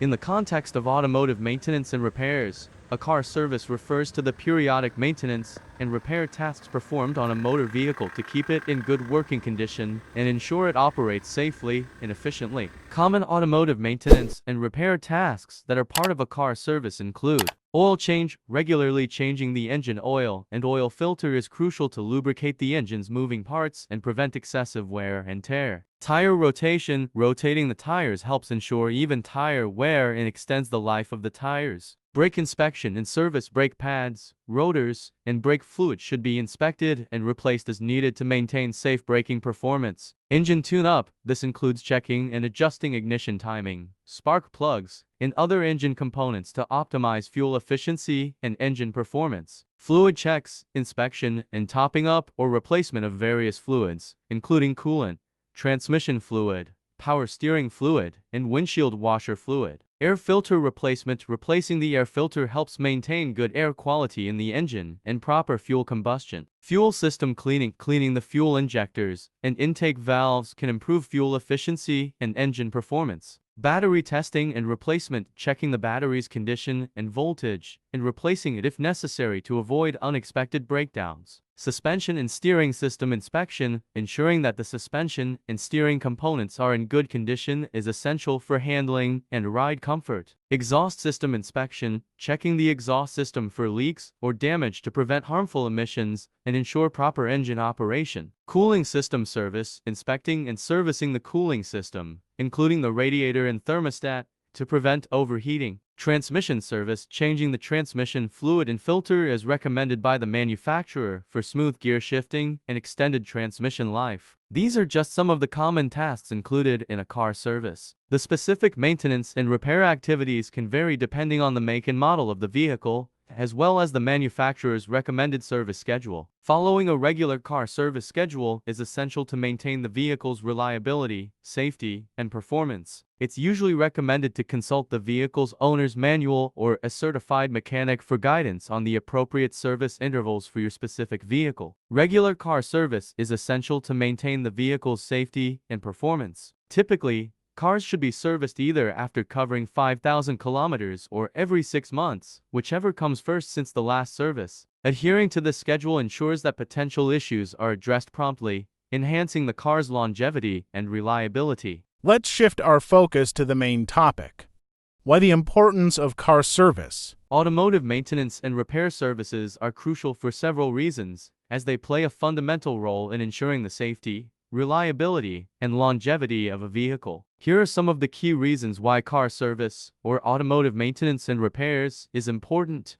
In the context of automotive maintenance and repairs, a car service refers to the periodic maintenance and repair tasks performed on a motor vehicle to keep it in good working condition and ensure it operates safely and efficiently. Common automotive maintenance and repair tasks that are part of a car service include oil change. Regularly changing the engine oil and oil filter is crucial to lubricate the engine's moving parts and prevent excessive wear and tear. Tire rotation. Rotating the tires helps ensure even tire wear and extends the life of the tires. Brake inspection and service. Brake pads, rotors, and brake fluid should be inspected and replaced as needed to maintain safe braking performance. Engine tune-up. This includes checking and adjusting ignition timing, spark plugs, and other engine components to optimize fuel efficiency and engine performance. Fluid checks, inspection, and topping up or replacement of various fluids, including coolant, transmission fluid, power steering fluid, and windshield washer fluid. Air filter replacement. Replacing the air filter helps maintain good air quality in the engine and proper fuel combustion. Fuel system cleaning. Cleaning the fuel injectors and intake valves can improve fuel efficiency and engine performance. Battery testing and replacement. Checking the battery's condition and voltage and replacing it if necessary to avoid unexpected breakdowns. Suspension and steering system inspection. Ensuring that the suspension and steering components are in good condition is essential for handling and ride comfort. Exhaust system inspection. Checking the exhaust system for leaks or damage to prevent harmful emissions and ensure proper engine operation. Cooling system service. Inspecting and servicing the cooling system, including the radiator and thermostat, to prevent overheating. Transmission service. Changing the transmission fluid and filter as recommended by the manufacturer for smooth gear shifting and extended transmission life. These are just some of the common tasks included in a car service. The specific maintenance and repair activities can vary depending on the make and model of the vehicle, as well as the manufacturer's recommended service schedule. Following a regular car service schedule is essential to maintain the vehicle's reliability, safety, and performance. It's usually recommended to consult the vehicle's owner's manual or a certified mechanic for guidance on the appropriate service intervals for your specific vehicle. Regular car service is essential to maintain the vehicle's safety and performance. Typically, cars should be serviced either after covering 5,000 kilometers or every 6 months, whichever comes first since the last service. Adhering to this schedule ensures that potential issues are addressed promptly, enhancing the car's longevity and reliability. Let's shift our focus to the main topic. Why the importance of car service? Automotive maintenance and repair services are crucial for several reasons, as they play a fundamental role in ensuring the safety, reliability, and longevity of a vehicle. Here are some of the key reasons why car service, or automotive maintenance and repairs, is important.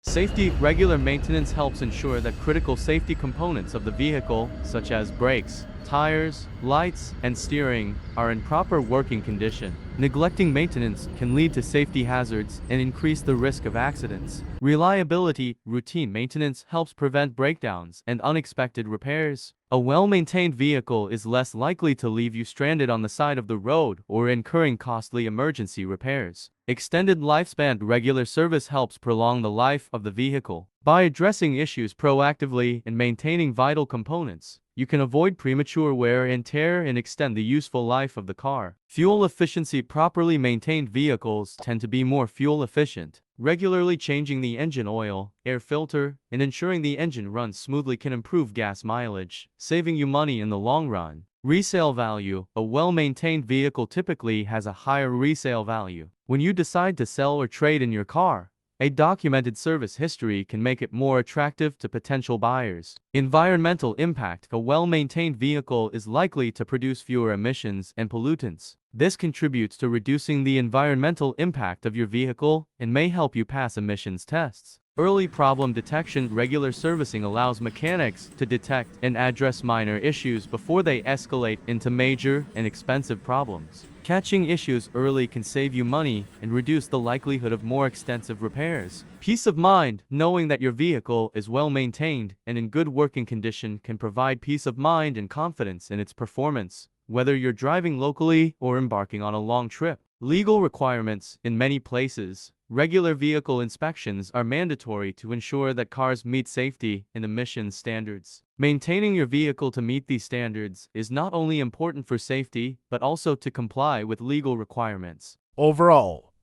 Safety. Regular maintenance helps ensure that critical safety components of the vehicle, such as brakes, tires, lights, and steering, are in proper working condition. Neglecting maintenance can lead to safety hazards and increase the risk of accidents. Reliability. Routine maintenance helps prevent breakdowns and unexpected repairs. A well-maintained vehicle is less likely to leave you stranded on the side of the road or incurring costly emergency repairs. Extended lifespan. Regular service helps prolong the life of the vehicle. By addressing issues proactively and maintaining vital components, you can avoid premature wear and tear and extend the useful life of the car. Fuel efficiency. Properly maintained vehicles tend to be more fuel efficient. Regularly changing the engine oil, air filter, and ensuring the engine runs smoothly can improve gas mileage, saving you money in the long run. Resale value. A well-maintained vehicle typically has a higher resale value. When you decide to sell or trade in your car, a documented service history can make it more attractive to potential buyers. Environmental impact. A well-maintained vehicle is likely to produce fewer emissions and pollutants. This contributes to reducing the environmental impact of your vehicle and may help you pass emissions tests. Early problem detection. Regular servicing allows mechanics to detect and address minor issues before they escalate into major and expensive problems. Catching issues early can save you money and reduce the likelihood of more extensive repairs. Peace of mind. Knowing that your vehicle is well maintained and in good working condition can provide peace of mind and confidence in its performance, whether you're driving locally or embarking on a long trip. Legal requirements. In many places, regular vehicle inspections are mandatory to ensure that cars meet safety and emissions standards. Maintaining your vehicle to meet these standards is not only important for safety, but also to comply with legal requirements. Overall,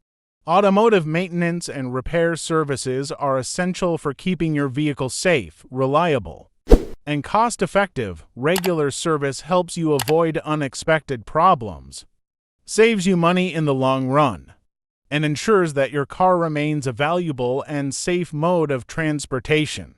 automotive maintenance and repair services are essential for keeping your vehicle safe, reliable, and cost-effective. Regular service helps you avoid unexpected problems, saves you money in the long run, and ensures that your car remains a valuable and safe mode of transportation.